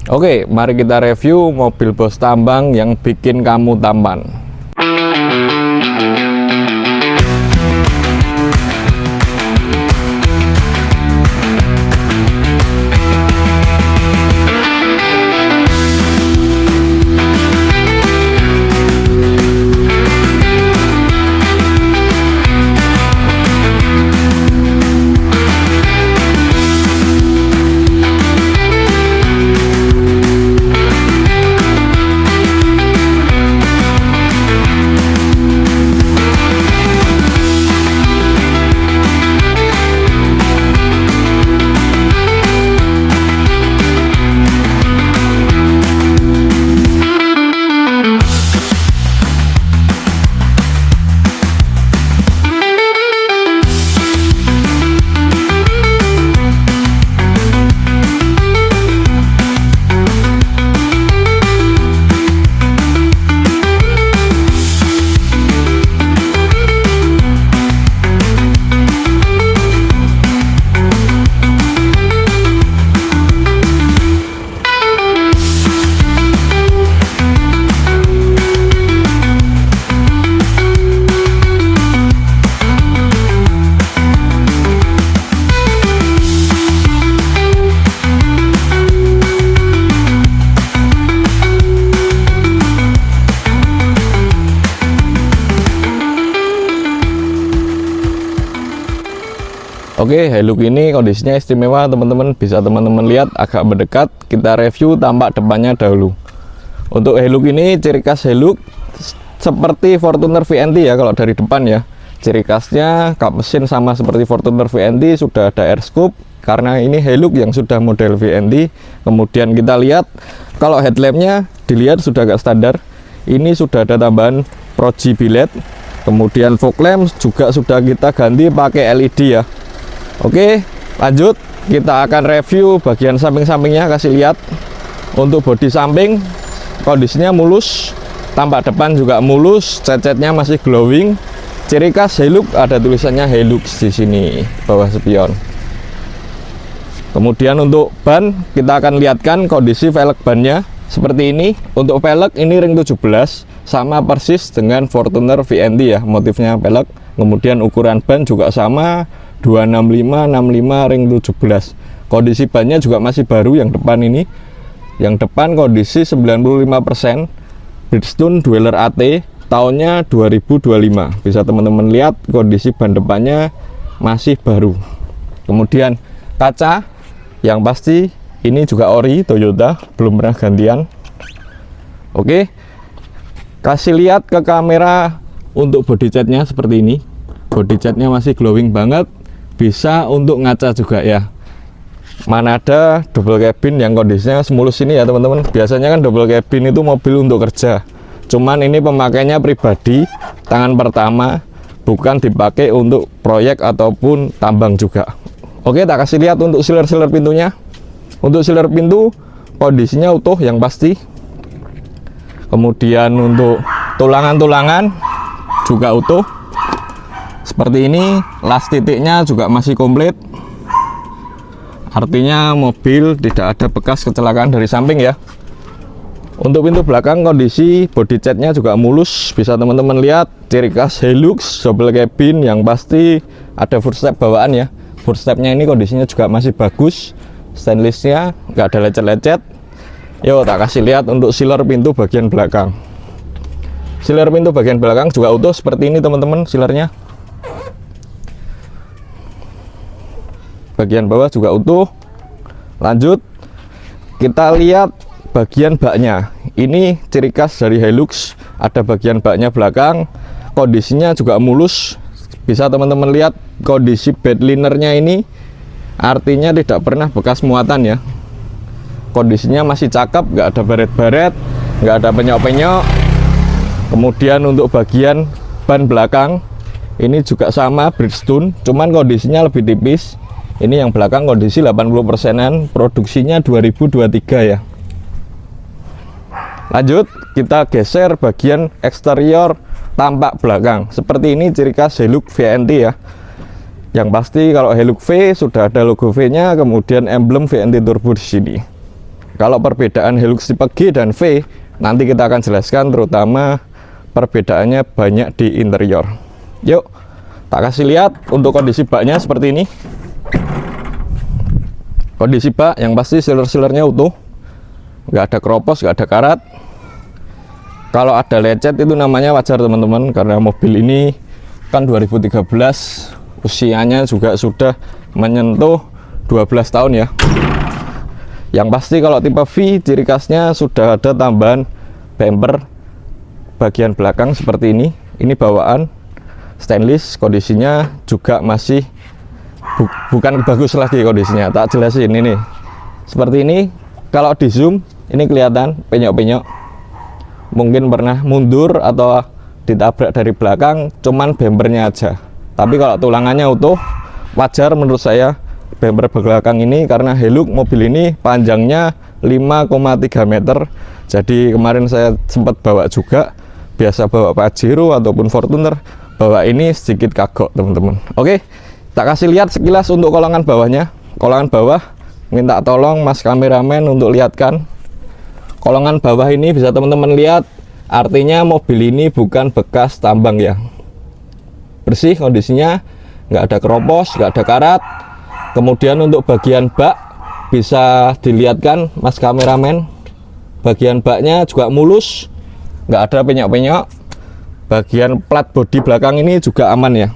Oke, mari kita review mobil bos tambang yang bikin kamu tampan. Oke, Hilux ini kondisinya istimewa teman-teman, bisa teman-teman lihat agak mendekat. Kita review tampak depannya dahulu. Untuk Hilux ini ciri khas Hilux seperti Fortuner VNT ya, kalau dari depan ya. Ciri khasnya kap mesin sama seperti Fortuner VNT, sudah ada air scoop karena ini Hilux yang sudah model VNT. Kemudian kita lihat kalau headlampnya dilihat sudah agak standar. Ini sudah ada tambahan proji biled. Kemudian fog lamp juga sudah kita ganti pakai LED ya. Oke, lanjut kita akan review bagian samping-sampingnya, kasih lihat. Untuk bodi samping kondisinya mulus, tampak depan juga mulus, cat-catnya masih glowing. Ciri khas Hilux ada tulisannya Hilux di sini bawah spion. Kemudian untuk ban kita akan lihatkan kondisi velg bannya seperti ini. Untuk velg ini ring 17 sama persis dengan Fortuner VNT ya, motifnya velg. Kemudian ukuran ban juga sama 265/65 ring 17. Kondisi bannya juga masih baru yang depan ini. Yang depan kondisi 95%. Bridgestone Dweller AT tahunnya 2025. Bisa teman-teman lihat kondisi ban depannya masih baru. Kemudian kaca yang pasti ini juga ori Toyota, belum pernah gantian. Oke. Kasih lihat ke kamera untuk body catnya seperti ini. Body catnya masih glowing banget. Bisa untuk ngaca juga ya. Mana ada double cabin yang kondisinya semulus ini ya teman-teman. Biasanya kan double cabin itu mobil untuk kerja, cuman ini pemakainya pribadi, tangan pertama, bukan dipakai untuk proyek ataupun tambang juga. Oke, tak kasih lihat untuk sealer pintunya. Untuk sealer pintu kondisinya utuh yang pasti. Kemudian untuk tulangan-tulangan juga utuh seperti ini. Las titiknya juga masih komplit, artinya mobil tidak ada bekas kecelakaan dari samping ya. Untuk pintu belakang kondisi body catnya juga mulus, bisa teman-teman lihat. Ciri khas Hilux double cabin yang pasti ada footstep bawaan ya. Footstepnya ini kondisinya juga masih bagus, stainlessnya nggak ada lecet-lecet. Yuk tak kasih lihat untuk sealer pintu bagian belakang. Sealer pintu bagian belakang juga utuh seperti ini teman-teman sealernya. Bagian bawah juga utuh. Lanjut kita lihat bagian baknya. Ini ciri khas dari Hilux, ada bagian baknya belakang, kondisinya juga mulus. Bisa teman-teman lihat kondisi bed linernya ini, artinya tidak pernah bekas muatan ya. Kondisinya masih cakep, nggak ada baret-baret, nggak ada penyok-penyok. Kemudian untuk bagian ban belakang ini juga sama Bridgestone, cuman kondisinya lebih tipis. Ini yang belakang kondisi 80%-an, produksinya 2023 ya. Lanjut kita geser bagian eksterior tampak belakang. Seperti ini ciri khas Hilux VNT ya. Yang pasti kalau Hilux V sudah ada logo V-nya, kemudian emblem VNT Turbo di sini. Kalau perbedaan Hilux tipe G dan V nanti kita akan jelaskan, terutama perbedaannya banyak di interior. Yuk, tak kasih lihat untuk kondisi baknya seperti ini. Kondisi bak yang pasti sealer-sealernya utuh, nggak ada keropos, nggak ada karat. Kalau ada lecet itu namanya wajar teman-teman, karena mobil ini kan 2013, usianya juga sudah menyentuh 12 tahun ya. Yang pasti kalau tipe V, ciri khasnya sudah ada tambahan bumper bagian belakang seperti ini. Ini bawaan stainless, kondisinya juga masih bukan bagus lagi kondisinya. Tak jelasin ini seperti ini. Kalau di zoom ini kelihatan penyok-penyok, mungkin pernah mundur atau ditabrak dari belakang, cuman bumpernya aja. Tapi kalau tulangannya utuh, wajar menurut saya bumper belakang ini, karena Hilux mobil ini panjangnya 5,3 meter. Jadi kemarin saya sempat bawa juga, biasa bawa Pajero ataupun Fortuner, bawa ini sedikit kagok teman-teman. Oke, tak kasih lihat sekilas untuk kolongan bawahnya. Kolongan bawah minta tolong mas kameramen untuk lihatkan. Kolongan bawah ini bisa teman-teman lihat, artinya mobil ini bukan bekas tambang ya, bersih kondisinya, nggak ada keropos, nggak ada karat. Kemudian untuk bagian bak bisa dilihatkan mas kameramen, bagian baknya juga mulus, nggak ada penyok-penyok. Bagian plat bodi belakang ini juga aman ya,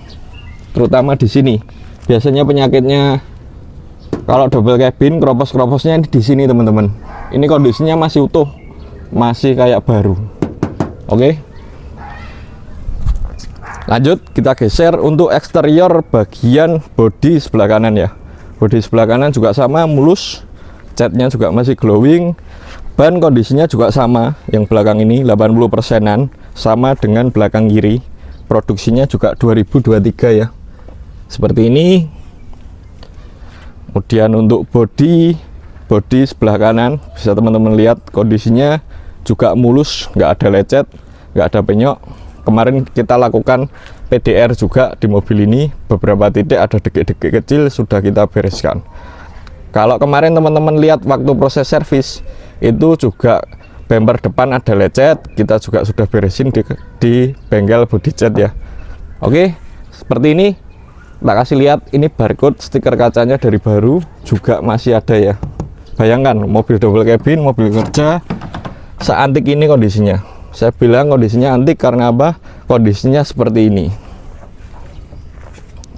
terutama di sini. Biasanya penyakitnya kalau double cabin, keropos-keroposnya di sini teman-teman. Ini kondisinya masih utuh, masih kayak baru. Oke, lanjut kita geser untuk eksterior bagian bodi sebelah kanan ya. Bodi sebelah kanan juga sama, mulus, catnya juga masih glowing. Ban kondisinya juga sama, yang belakang ini 80%-an, sama dengan belakang kiri. Produksinya juga 2023 ya, seperti ini. Kemudian untuk bodi sebelah kanan bisa teman-teman lihat, kondisinya juga mulus, nggak ada lecet, nggak ada penyok. Kemarin kita lakukan PDR juga di mobil ini, beberapa titik ada dekik-dekik kecil sudah kita bereskan. Kalau kemarin teman-teman lihat waktu proses servis, itu juga bumper depan ada lecet, kita juga sudah beresin di bengkel body cat ya. Oke, seperti ini. Tak kasih lihat, ini barcode stiker kacanya dari baru juga masih ada ya. Bayangkan mobil double cabin, mobil kerja seantik ini kondisinya. Saya bilang kondisinya antik karena apa? Kondisinya seperti ini.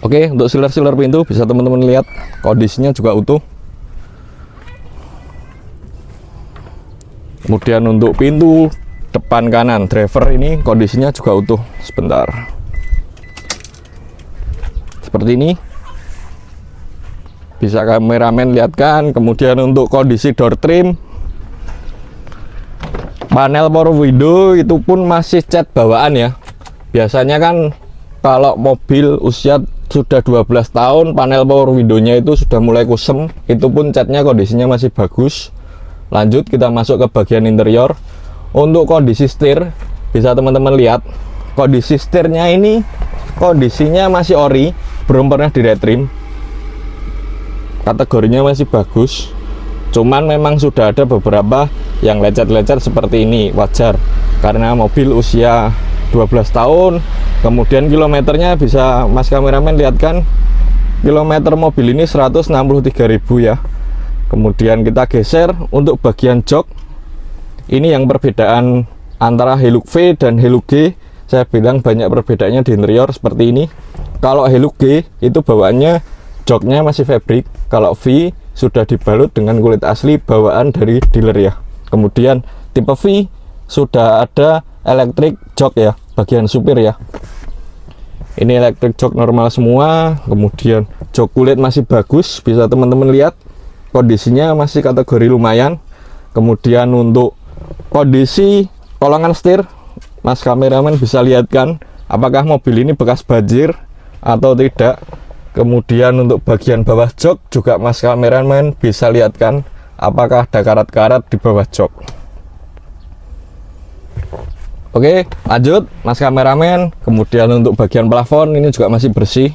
Oke, untuk sealer-sealer pintu bisa teman-teman lihat, kondisinya juga utuh. Kemudian untuk pintu depan kanan driver ini kondisinya juga utuh. Sebentar, seperti ini, bisa kameramen lihatkan. Kemudian untuk kondisi door trim, panel power window itu pun masih cat bawaan ya. Biasanya kan kalau mobil usia sudah 12 tahun, panel power window-nya itu sudah mulai kusem. Itu pun catnya kondisinya masih bagus. Lanjut kita masuk ke bagian interior. Untuk kondisi setir bisa teman-teman lihat, kondisi setirnya ini kondisinya masih ori, belum pernah di retrim. Kategorinya masih bagus. Cuman memang sudah ada beberapa yang lecet-lecet seperti ini, wajar karena mobil usia 12 tahun. Kemudian kilometernya bisa mas kameramen lihatkan, kilometer mobil ini 163.000 ya. Kemudian kita geser untuk bagian jok. Ini yang perbedaan antara Hilux V dan Hilux G. Saya bilang banyak perbedaannya di interior seperti ini. Kalau Hilux G itu bawaannya joknya masih fabric, kalau V sudah dibalut dengan kulit asli bawaan dari dealer ya. Kemudian tipe V sudah ada electric jok ya, bagian supir ya. Ini electric jok normal semua. Kemudian jok kulit masih bagus, bisa teman-teman lihat, kondisinya masih kategori lumayan. Kemudian untuk kondisi kolongan setir, mas kameramen bisa lihatkan apakah mobil ini bekas banjir atau tidak. Kemudian untuk bagian bawah jok juga mas kameramen bisa lihatkan apakah ada karat-karat di bawah jok. Oke, lanjut mas kameramen. Kemudian untuk bagian plafon ini juga masih bersih,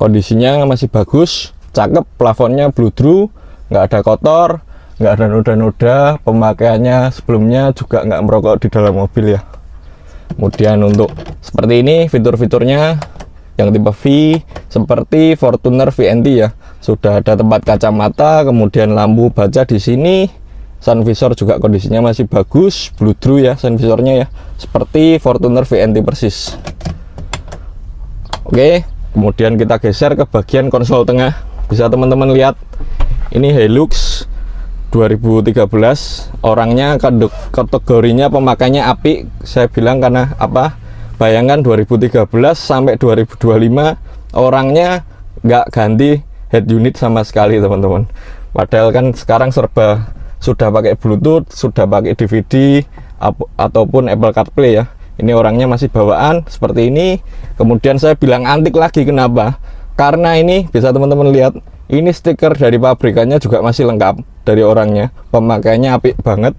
kondisinya masih bagus, cakep. Plafonnya bludru, nggak ada kotor, nggak ada noda-noda, pemakaiannya sebelumnya juga nggak merokok di dalam mobil ya. Kemudian untuk seperti ini fitur-fiturnya yang tipe V seperti Fortuner VNT ya, sudah ada tempat kacamata, kemudian lampu baca di sini, sun visor juga kondisinya masih bagus, blue true ya sun visornya ya, seperti Fortuner VNT persis. Oke, kemudian kita geser ke bagian konsol tengah, bisa teman-teman lihat ini Hilux 2013, orangnya kategorinya pemakainya apik, saya bilang karena apa? Bayangkan 2013 sampai 2025 orangnya nggak ganti head unit sama sekali teman-teman. Padahal kan sekarang serba sudah pakai Bluetooth, sudah pakai DVD ataupun Apple CarPlay ya. Ini orangnya masih bawaan seperti ini. Kemudian saya bilang antik lagi, kenapa? Karena ini bisa teman-teman lihat, ini stiker dari pabrikannya juga masih lengkap dari orangnya, pemakaiannya apik banget.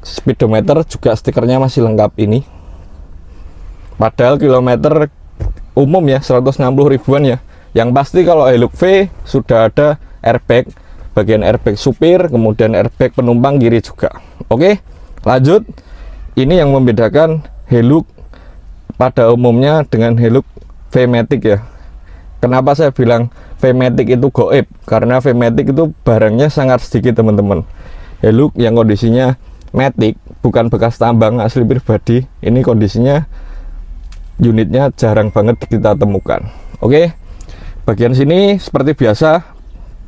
Speedometer juga stikernya masih lengkap ini. Padahal kilometer umum ya 160 ribuan ya. Yang pasti kalau Hilux V sudah ada airbag, bagian airbag supir, kemudian airbag penumpang kiri juga. Oke, lanjut. Ini yang membedakan Hilux pada umumnya dengan Hilux V-Matic ya. Kenapa saya bilang V-Matic itu goib? Karena V-Matic itu barangnya sangat sedikit teman-teman. Hilux yang kondisinya Matic, bukan bekas tambang, asli pribadi, ini kondisinya unitnya jarang banget kita temukan. Oke, bagian sini seperti biasa,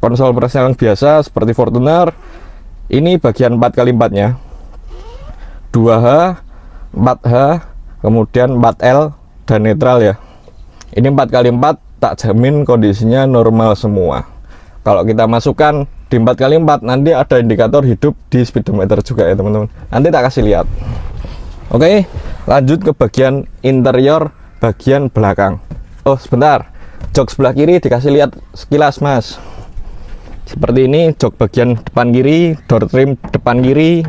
konsol persneling biasa seperti Fortuner. Ini bagian 4x4 nya 2H, 4H, kemudian 4L dan netral ya. Ini 4x4, tak jamin kondisinya normal semua. Kalau kita masukkan di 4x4 nanti ada indikator hidup di speedometer juga ya teman-teman, nanti tak kasih lihat. Oke, lanjut ke bagian interior bagian belakang. Oh sebentar, jok sebelah kiri dikasih lihat sekilas mas. Seperti ini jok bagian depan kiri, door trim depan kiri.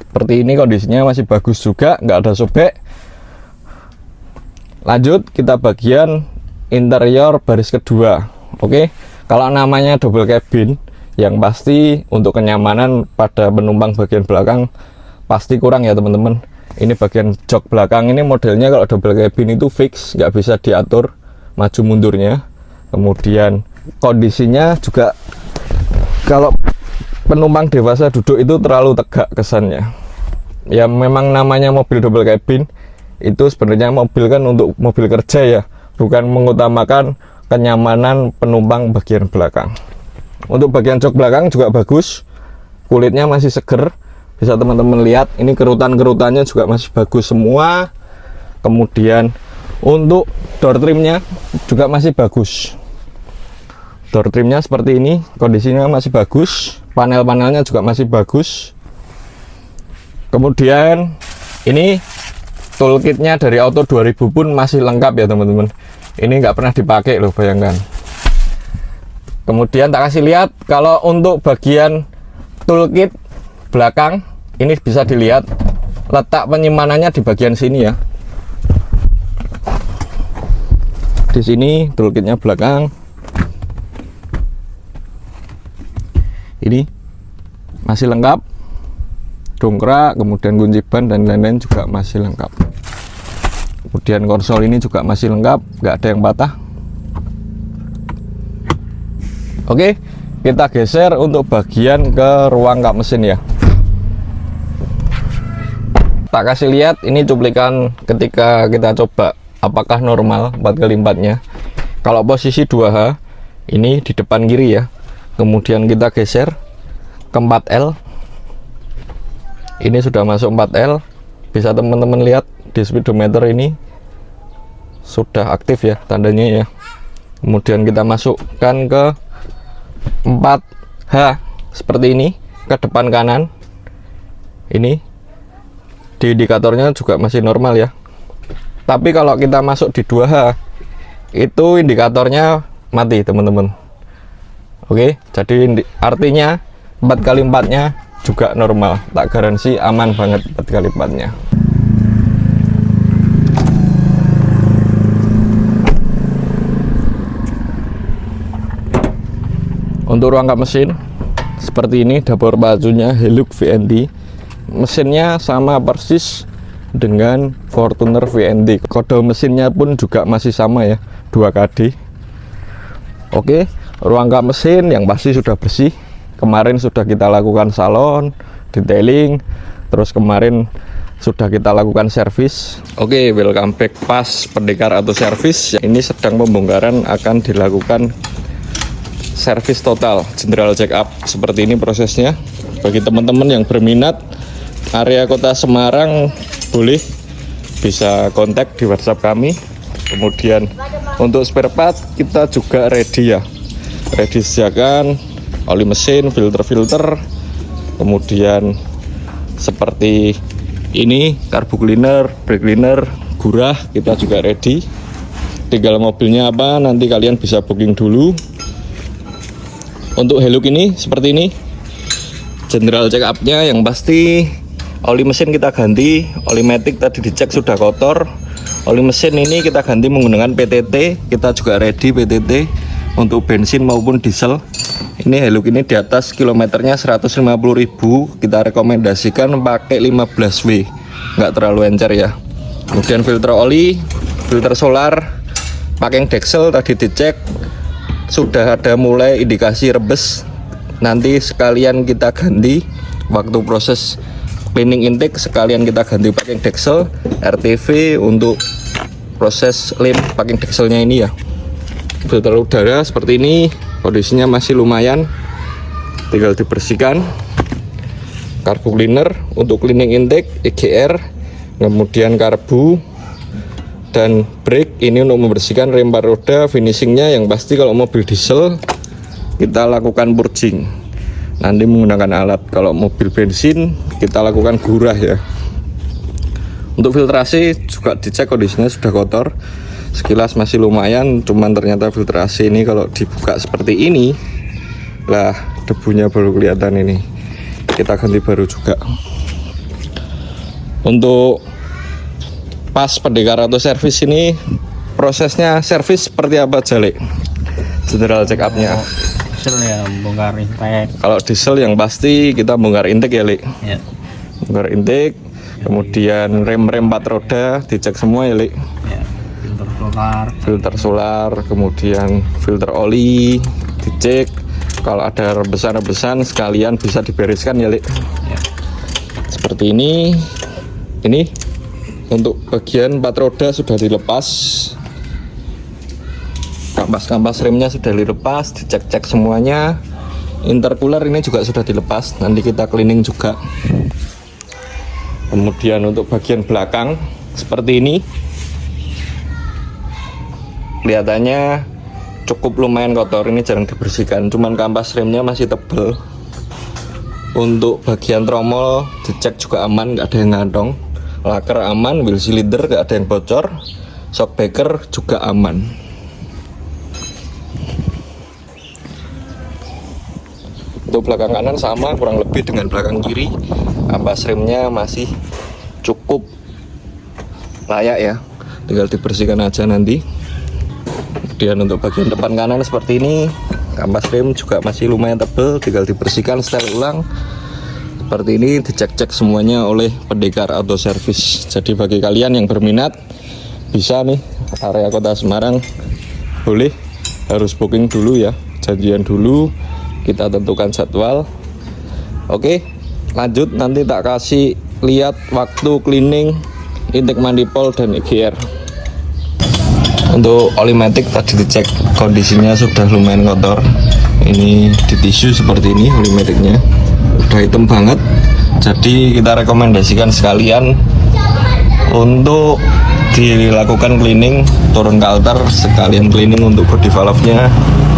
Seperti ini kondisinya masih bagus juga, nggak ada sobek. Lanjut kita bagian interior baris kedua. Oke, kalau namanya double cabin, yang pasti untuk kenyamanan pada penumpang bagian belakang pasti kurang ya teman-teman. Ini bagian jok belakang ini modelnya kalau double cabin itu fix, nggak bisa diatur maju mundurnya. Kemudian kondisinya juga kalau penumpang dewasa duduk itu terlalu tegak kesannya. Ya memang namanya mobil double cabin, itu sebenarnya mobil kan untuk mobil kerja ya, bukan mengutamakan kenyamanan penumpang bagian belakang. Untuk bagian jok belakang juga bagus, kulitnya masih seger, bisa teman-teman lihat. Ini kerutan-kerutannya juga masih bagus semua. Kemudian untuk door trimnya juga masih bagus. Door trimnya seperti ini, kondisinya masih bagus. Panel-panelnya juga masih bagus. Kemudian ini toolkitnya dari Auto 2000 pun masih lengkap ya teman-teman. Ini nggak pernah dipakai loh, bayangkan. Kemudian tak kasih lihat kalau untuk bagian toolkit belakang ini bisa dilihat letak penyimpanannya di bagian sini ya. Di sini toolkitnya belakang. Ini masih lengkap. Dongkrak, kemudian kunci ban dan lain-lain juga masih lengkap. Kemudian konsol ini juga masih lengkap, nggak ada yang patah. Oke, kita geser untuk bagian ke ruang kap mesin ya. Tak kasih lihat ini cuplikan ketika kita coba apakah normal 4x4 nya. Kalau posisi 2H ini di depan kiri ya. Kemudian kita geser ke 4L. Ini sudah masuk 4L, bisa teman-teman lihat di speedometer ini sudah aktif ya tandanya ya. Kemudian kita masukkan ke 4H seperti ini, ke depan kanan. Ini di indikatornya juga masih normal ya. Tapi kalau kita masuk di 2H itu indikatornya mati teman-teman. Oke, jadi artinya 4x4 nya juga normal, tak garansi aman banget 4x4 nya. Untuk ruang kap mesin seperti ini, dapur pacunya Hilux VND. Mesinnya sama persis dengan Fortuner VND. Kode mesinnya pun juga masih sama ya, 2KD. Oke, ruang kap mesin yang pasti sudah bersih. Kemarin sudah kita lakukan salon, detailing, terus kemarin sudah kita lakukan servis. Oke, welcome back pas pendekar atau servis. Ini sedang pembongkaran, akan dilakukan servis total, general check up. Seperti ini prosesnya. Bagi teman-teman yang berminat area kota Semarang, boleh bisa kontak di WhatsApp kami. Kemudian untuk spare part kita juga ready ya, ready sediakan oli mesin, filter, kemudian seperti ini karbu cleaner, brake cleaner, gurah kita juga ready. Tinggal mobilnya apa nanti kalian bisa booking dulu. Untuk Hilux ini seperti ini general check up-nya, yang pasti oli mesin kita ganti, oli matic tadi dicek sudah kotor. Oli mesin ini kita ganti menggunakan PTT, kita juga ready PTT untuk bensin maupun diesel. Ini Hilux ini di atas kilometernya 150.000, kita rekomendasikan pakai 15W, nggak terlalu encer ya. Kemudian filter oli, filter solar, packing deksel tadi dicek sudah ada mulai indikasi rebes, nanti sekalian kita ganti waktu proses cleaning intake, sekalian kita ganti packing deksel, RTV untuk proses lem packing dekselnya ini ya. Filter udara seperti ini, kondisinya masih lumayan, tinggal dibersihkan. Karbu cleaner untuk cleaning intake, EGR, kemudian karbu dan brake ini untuk membersihkan rem roda. Finishingnya yang pasti kalau mobil diesel kita lakukan purging, nanti menggunakan alat. Kalau mobil bensin kita lakukan gurah ya. Untuk filtrasi juga dicek kondisinya sudah kotor, sekilas masih lumayan, cuman ternyata filtrasi ini kalau dibuka seperti ini lah debunya baru kelihatan. Ini kita ganti baru juga. Untuk pas pendekar atau servis ini prosesnya servis seperti apa Jale? General check up-nya. Diesel ya, bongkar intake. Kalau diesel yang pasti kita bongkar intake ya, Le? Ya. Bongkar intake, kemudian rem-rem 4 roda dicek semua ya, Le? Ya. Filter solar, kemudian filter oli dicek. Kalau ada rebesan-rebesan sekalian bisa dibereskan ya, Le? Ya. Seperti ini. Ini untuk bagian 4 roda sudah dilepas, kampas-kampas remnya sudah dilepas, dicek-cek semuanya. Intercooler ini juga sudah dilepas, nanti kita cleaning juga. Kemudian untuk bagian belakang seperti ini, kelihatannya cukup lumayan kotor, ini jarang dibersihkan, cuman kampas remnya masih tebal. Untuk bagian tromol dicek juga aman, nggak ada yang ngantong. Laker aman, wheel cylinder gak ada yang bocor, shock breaker juga aman. Untuk belakang kanan sama kurang lebih dengan belakang kiri, kampas remnya masih cukup layak ya, tinggal dibersihkan aja nanti. Kemudian untuk bagian depan kanan seperti ini, kampas rem juga masih lumayan tebal, tinggal dibersihkan setel ulang. Seperti ini dicek-cek semuanya oleh pendekar auto service. Jadi bagi kalian yang berminat bisa nih area kota Semarang, boleh, harus booking dulu ya, janjian dulu, kita tentukan jadwal. Oke, lanjut nanti tak kasih lihat waktu cleaning intake manifold dan EGR. Untuk oli matic tadi dicek kondisinya sudah lumayan kotor. Ini di tisu seperti ini oli maticnya udah hitam banget, jadi kita rekomendasikan sekalian untuk dilakukan cleaning, turun ke altar sekalian cleaning untuk body valve-nya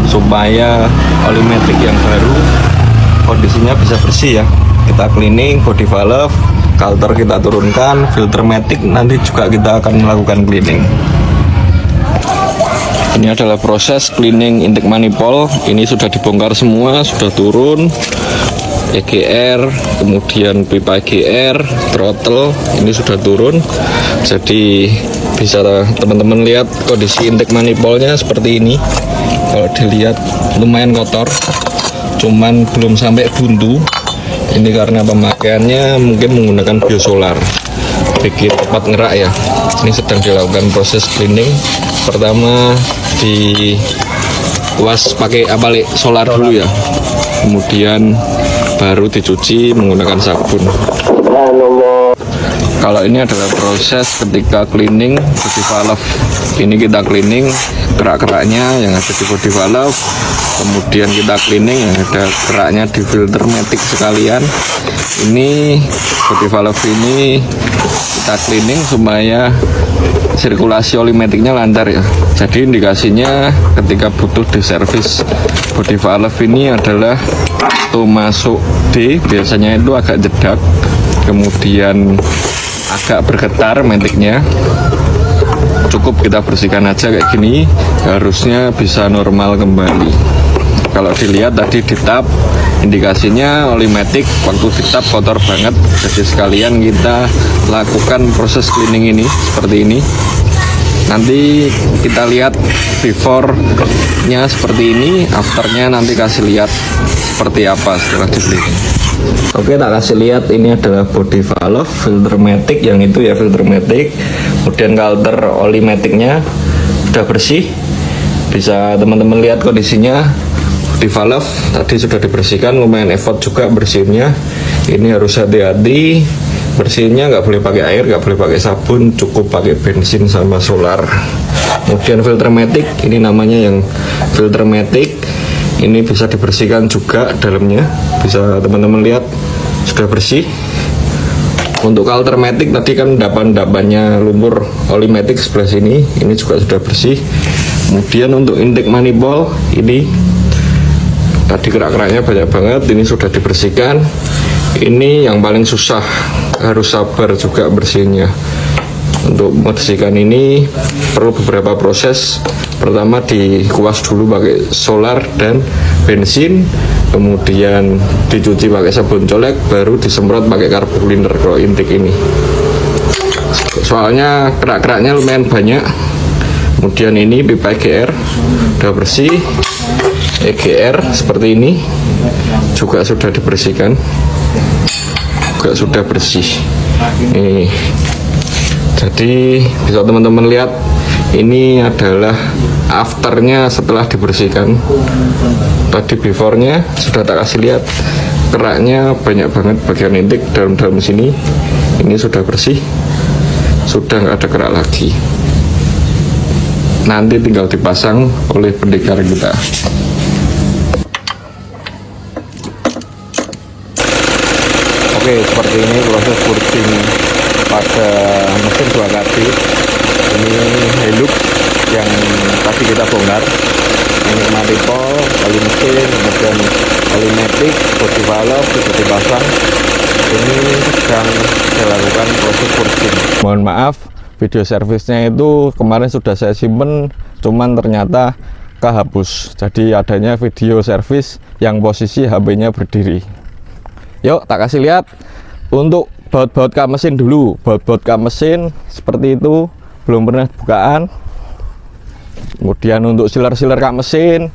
supaya oli matic yang baru kondisinya bisa bersih ya. Kita cleaning body valve, altar kita turunkan, filter matic nanti juga kita akan melakukan cleaning. Ini adalah proses cleaning intake manifold. Ini sudah dibongkar semua, sudah turun EGR, kemudian pipa EGR, throttle ini sudah turun. Jadi bisa teman-teman lihat kondisi intake manifoldnya seperti ini. Kalau dilihat lumayan kotor, cuman belum sampai buntu. Ini karena pemakaiannya mungkin menggunakan biosolar, bikin cepat ngerak ya. Ini sedang dilakukan proses cleaning. Pertama di kuas pakai solar dulu ya, kemudian baru dicuci menggunakan sabun. Kalau ini adalah proses ketika cleaning body valve. Ini kita cleaning kerak-keraknya yang ada di body valve, kemudian kita cleaning yang ada keraknya di filter matic sekalian. Ini body valve ini kita cleaning supaya sirkulasi oli maticnya lancar ya. Jadi indikasinya ketika butuh diservis body valve ini adalah waktu masuk D, biasanya itu agak jedak, kemudian agak bergetar maticnya. Cukup kita bersihkan aja kayak gini, harusnya bisa normal kembali. Kalau dilihat tadi di tap, indikasinya oli matic waktu di tap kotor banget. Jadi sekalian kita lakukan proses cleaning ini seperti ini. Nanti kita lihat before-nya seperti ini, after-nya nanti kasih lihat seperti apa setelah di cleaning. Oke, tak kasih lihat, ini adalah body valve filter matic, yang itu ya filter matic. Kemudian kalter oli maticnya udah bersih, bisa teman-teman lihat kondisinya. Body valve tadi sudah dibersihkan, lumayan effort juga bersihnya. Ini harus hati-hati bersihnya, nggak boleh pakai air, nggak boleh pakai sabun, cukup pakai bensin sama solar. Kemudian filter matic, ini namanya yang filter matic. Ini bisa dibersihkan juga dalamnya, bisa teman-teman lihat sudah bersih. Untuk kalter matic tadi kan endapan-endapannya lumpur oli matic sebelah sini, ini juga sudah bersih. Kemudian untuk intake manifold ini tadi kerak-keraknya banyak banget, ini sudah dibersihkan. Ini yang paling susah, harus sabar juga bersihnya. Untuk membersihkan ini perlu beberapa proses. Pertama dikuas dulu pakai solar dan bensin, kemudian dicuci pakai sabun colek, baru disemprot pakai carbo cleaner kalau intake ini. Soalnya kerak-keraknya lumayan banyak. Kemudian ini pipa EGR udah bersih, EGR seperti ini juga sudah dibersihkan, juga sudah bersih. Nih, jadi bisa teman-teman lihat, ini adalah afternya setelah dibersihkan. Tadi beforenya sudah tak kasih lihat, keraknya banyak banget bagian intake dalam sini. Ini sudah bersih, sudah nggak ada kerak lagi. Nanti tinggal dipasang oleh pendekar kita. Oke, seperti ini proses purging pada mesin 2 kaki. Ini Hilux yang tadi kita bongkar. Ini manifold, oli mesin, kemudian oli matic, body valve sudah dipasang. Ini sedang dilakukan proses purging. Mohon maaf, video servisnya itu kemarin sudah saya simpen, cuman ternyata kehapus. Jadi adanya video servis yang posisi HP-nya berdiri. Yuk, tak kasih lihat untuk baut-baut kap mesin dulu. Baut-baut kap mesin seperti itu, belum pernah bukaan. Kemudian untuk sealer-sealer kap mesin,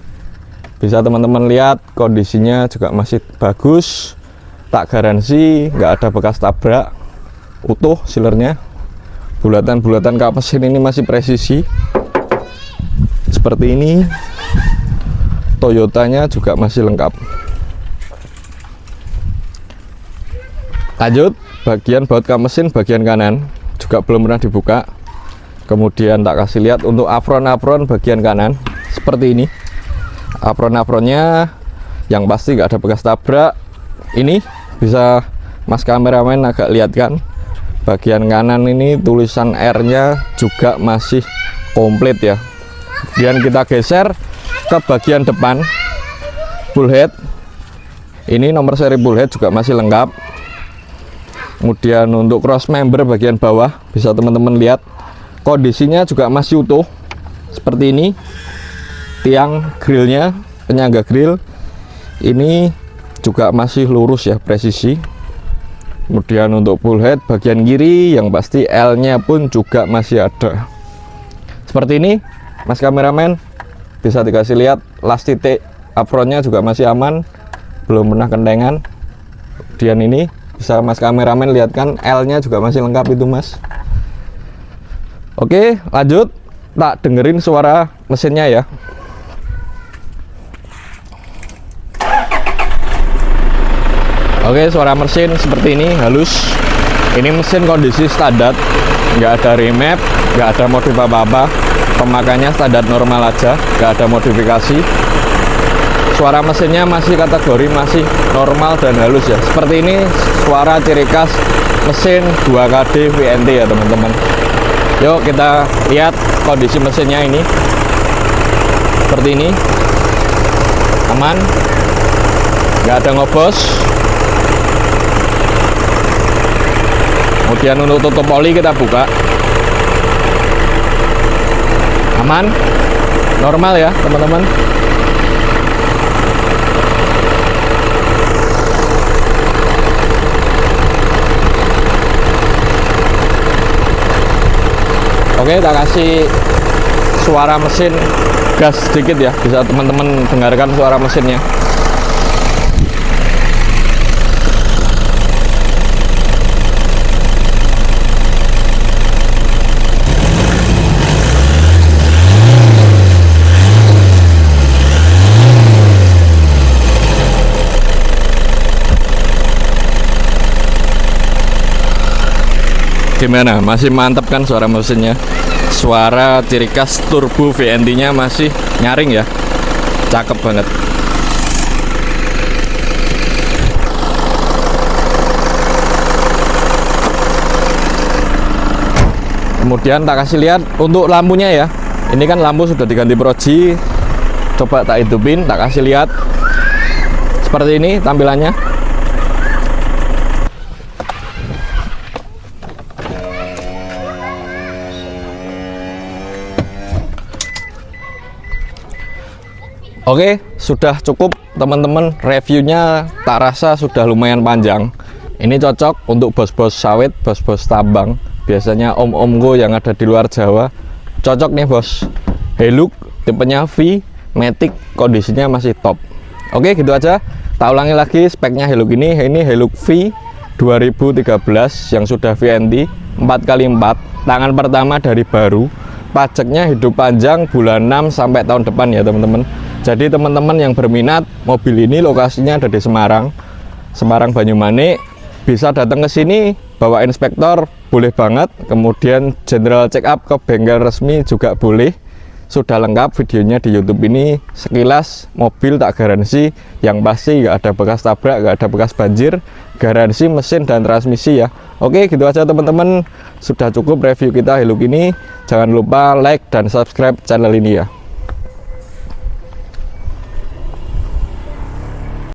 bisa teman-teman lihat kondisinya juga masih bagus. Tak garansi, nggak ada bekas tabrak, utuh sealernya. Bulatan-bulatan kap mesin ini masih presisi. Seperti ini. Toyotanya juga masih lengkap. Lanjut, bagian baut kap mesin bagian kanan juga belum pernah dibuka. Kemudian tak kasih lihat untuk apron-apron bagian kanan seperti ini. Apron-apronnya yang pasti nggak ada bekas tabrak. Ini bisa mas kameramen agak lihat kan, bagian kanan ini tulisan R-nya juga masih komplit ya. Kemudian kita geser ke bagian depan, bullhead. Ini nomor seri bullhead juga masih lengkap. Kemudian untuk cross member bagian bawah, bisa teman-teman lihat kondisinya juga masih utuh seperti ini. Tiang grillnya, penyangga grill ini juga masih lurus ya, presisi. Kemudian untuk bullhead bagian kiri yang pasti L-nya pun juga masih ada. Seperti ini, mas kameramen bisa dikasih lihat, las titik apronnya juga masih aman. belum pernah kentengan. Kemudian ini bisa Mas kameramen lihat kan, L-nya juga masih lengkap itu Mas. Oke, lanjut, tak dengerin suara mesinnya ya. Oke, suara mesin seperti ini, halus. Ini mesin kondisi standar, nggak ada remap, nggak ada modif apa-apa. Pemakaiannya standar normal aja, nggak ada modifikasi. Suara mesinnya masih kategori masih normal dan halus ya. Seperti ini suara ciri khas mesin 2KD VNT ya teman-teman. Yuk kita lihat kondisi mesinnya ini. Seperti ini. Aman. Nggak ada ngobos. Kemudian untuk tutup oli kita buka. Aman. Normal ya teman-teman. Oke, kita kasih suara mesin gas sedikit ya, bisa teman-teman dengarkan suara mesinnya. Gimana? Masih mantap kan suara mesinnya? Suara ciri khas turbo VNT-nya masih nyaring ya. Cakep banget. Kemudian tak kasih lihat untuk lampunya ya. Ini kan lampu sudah diganti Proji. Coba tak hidupin, tak kasih lihat. Seperti ini tampilannya. Oke, sudah cukup teman-teman, reviewnya tak rasa sudah lumayan panjang. Ini cocok untuk bos-bos sawit, bos-bos tambang. Biasanya om-omgo yang ada di luar Jawa. Cocok nih bos. Hilux, tipenya V, Matic, kondisinya masih top. Oke, gitu aja. Tak ulangi lagi speknya Hilux ini Hilux V 2013 yang sudah VNT 4x4. Tangan pertama dari baru. Pajaknya hidup panjang bulan 6 sampai tahun depan ya teman-teman. Jadi teman-teman yang berminat mobil ini lokasinya ada di Semarang Banyumanik, bisa datang ke sini bawa inspektor boleh banget, kemudian general check up ke bengkel resmi juga boleh. Sudah lengkap videonya di YouTube ini. Sekilas mobil tak garansi, yang pasti nggak ada bekas tabrak, nggak ada bekas banjir, garansi mesin dan transmisi ya. Oke, gitu aja teman-teman, sudah cukup review kita Hilux ini. Jangan lupa like dan subscribe channel ini ya.